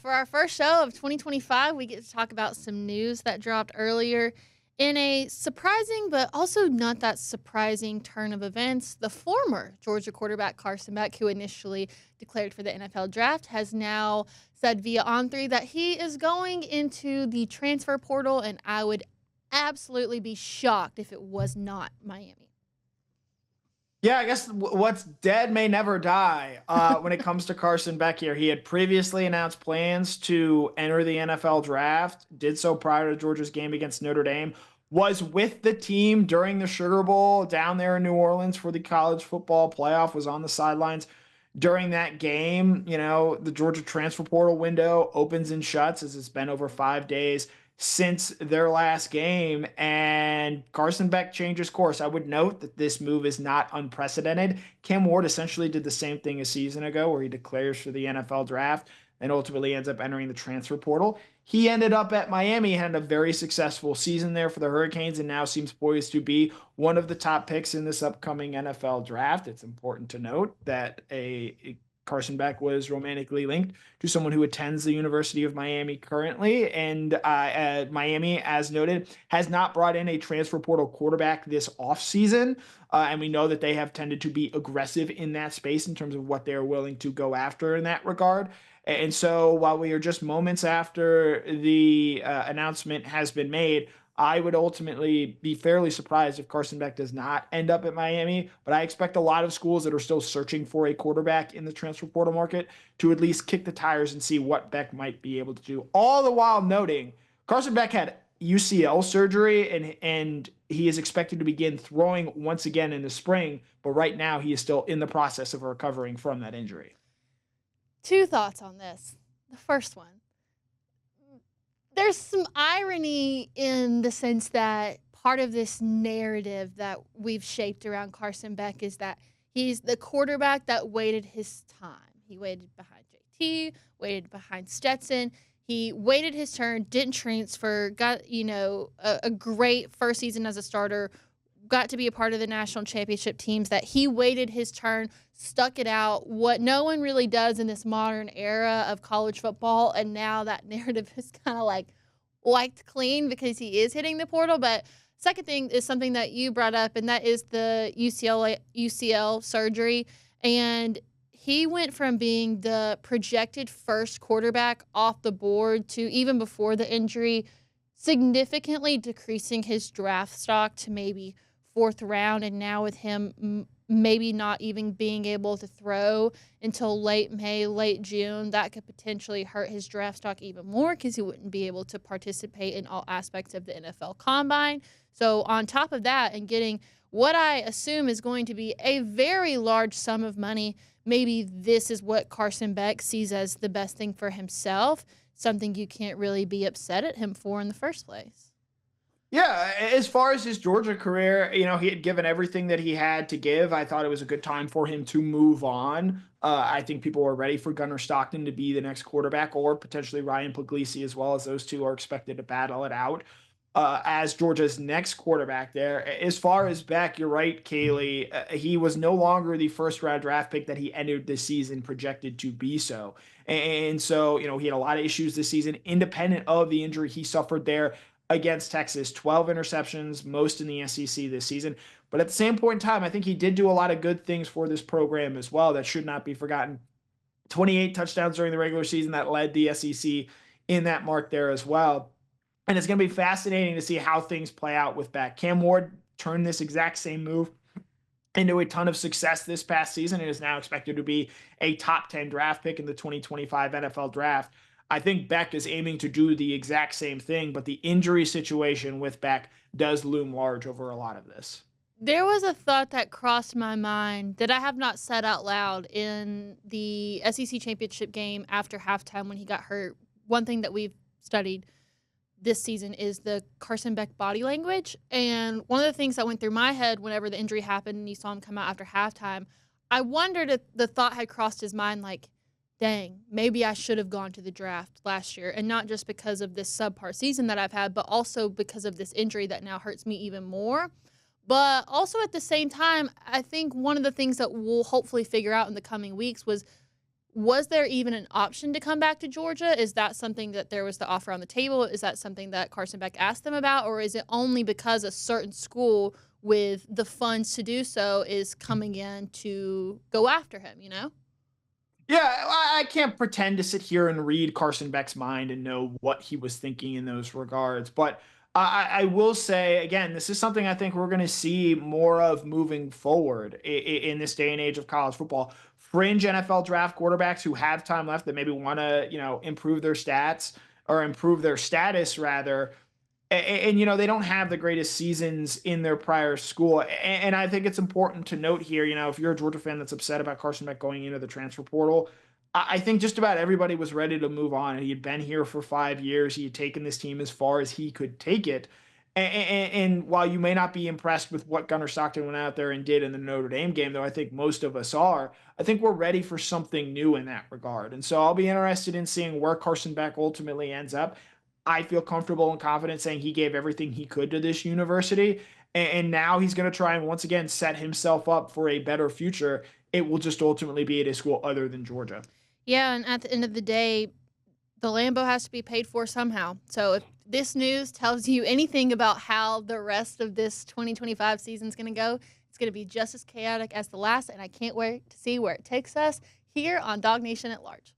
for our first show of 2025, we get to talk about some news that dropped earlier. In a surprising but also not that surprising turn of events, the former Georgia quarterback Carson Beck, who initially declared for the NFL draft, has now said via On3 that he is going into the transfer portal, and I would absolutely be shocked if it was not Miami. Yeah, I guess what's dead may never die when it comes to Carson Beck here. He had previously announced plans to enter the NFL draft, did so prior to Georgia's game against Notre Dame, was with the team during the Sugar Bowl down there in New Orleans for the college football playoff, was on the sidelines during that game. You know, the Georgia transfer portal window opens and shuts as it's been over 5 days since their last game, and Carson Beck changes course. I would note that this move is not unprecedented. Cam Ward essentially did the same thing a season ago where he declares for the NFL draft and ultimately ends up entering the transfer portal. He ended up at Miami, had a very successful season there for the Hurricanes, and now seems poised to be one of the top picks in this upcoming NFL draft. It's important to note that a Carson Beck was romantically linked to someone who attends the University of Miami currently. And Miami, as noted, has not brought in a transfer portal quarterback this offseason. And we know that they have tended to be aggressive in that space in terms of what they're willing to go after in that regard. And so while we are just moments after the announcement has been made, I would ultimately be fairly surprised if Carson Beck does not end up at Miami, but I expect a lot of schools that are still searching for a quarterback in the transfer portal market to at least kick the tires and see what Beck might be able to do. All the while noting Carson Beck had UCL surgery and he is expected to begin throwing once again in the spring, but right now he is still in the process of recovering from that injury. Two thoughts on this. The first one. There's some irony in the sense that part of this narrative that we've shaped around Carson Beck is that he's the quarterback that waited his time. He waited behind JT, waited behind Stetson. He waited his turn, didn't transfer, got, a great first season as a starter, got to be a part of the national championship teams, that he waited his turn, stuck it out, what no one really does in this modern era of college football, and now that narrative is kind of like wiped clean because he is hitting the portal. But second thing is something that you brought up, and that is the UCL surgery. And he went from being the projected first quarterback off the board to, even before the injury, significantly decreasing his draft stock to maybe fourth round, and now with him maybe not even being able to throw until late May, late June, that could potentially hurt his draft stock even more because he wouldn't be able to participate in all aspects of the NFL Combine. So on top of that, and getting what I assume is going to be a very large sum of money, maybe this is what Carson Beck sees as the best thing for himself, something you can't really be upset at him for in the first place. Yeah, as far as his Georgia career, he had given everything that he had to give. I thought it was a good time for him to move on. I think people were ready for Gunnar Stockton to be the next quarterback, or potentially Ryan Puglisi as well, as those two are expected to battle it out as Georgia's next quarterback there. As far as Beck, you're right, Kaylee. He was no longer the first-round draft pick that he entered this season projected to be so. And so, he had a lot of issues this season, independent of the injury he suffered there against Texas. 12 interceptions, most in the SEC this season. But at the same point in time, I think he did do a lot of good things for this program as well that should not be forgotten. 28 touchdowns during the regular season that led the SEC in that mark there as well. And it's going to be fascinating to see how things play out with Beck. Cam Ward turned this exact same move into a ton of success this past season and is now expected to be a top 10 draft pick in the 2025 NFL draft. I think Beck is aiming to do the exact same thing, but the injury situation with Beck does loom large over a lot of this. There was a thought that crossed my mind that I have not said out loud in the SEC championship game after halftime when he got hurt. One thing that we've studied this season is the Carson Beck body language. And one of the things that went through my head whenever the injury happened and you saw him come out after halftime, I wondered if the thought had crossed his mind like, dang, maybe I should have gone to the draft last year. And not just because of this subpar season that I've had, but also because of this injury that now hurts me even more. But also at the same time, I think one of the things that we'll hopefully figure out in the coming weeks was Was there even an option to come back to Georgia? Is that something that there was the offer on the table? Is that something that Carson Beck asked them about? Or is it only because a certain school with the funds to do so is coming in to go after him, you know? Yeah, I can't pretend to sit here and read Carson Beck's mind and know what he was thinking in those regards. But I will say, again, this is something I think we're going to see more of moving forward in this day and age of college football. Fringe NFL draft quarterbacks who have time left that maybe want to, improve their stats or improve their status rather, and they don't have the greatest seasons in their prior school. And I think it's important to note here, if you're a Georgia fan that's upset about Carson Beck going into the transfer portal, I think just about everybody was ready to move on. He had been here for 5 years. He had taken this team as far as he could take it. And while you may not be impressed with what Gunnar Stockton went out there and did in the Notre Dame game, though I think most of us are, I think we're ready for something new in that regard. And so I'll be interested in seeing where Carson Beck ultimately ends up. I feel comfortable and confident saying he gave everything he could to this university. And now he's going to try and once again set himself up for a better future. It will just ultimately be at a school other than Georgia. Yeah, and at the end of the day, the Lambo has to be paid for somehow. So if this news tells you anything about how the rest of this 2025 season is going to go, it's going to be just as chaotic as the last, and I can't wait to see where it takes us here on DawgNation at Large.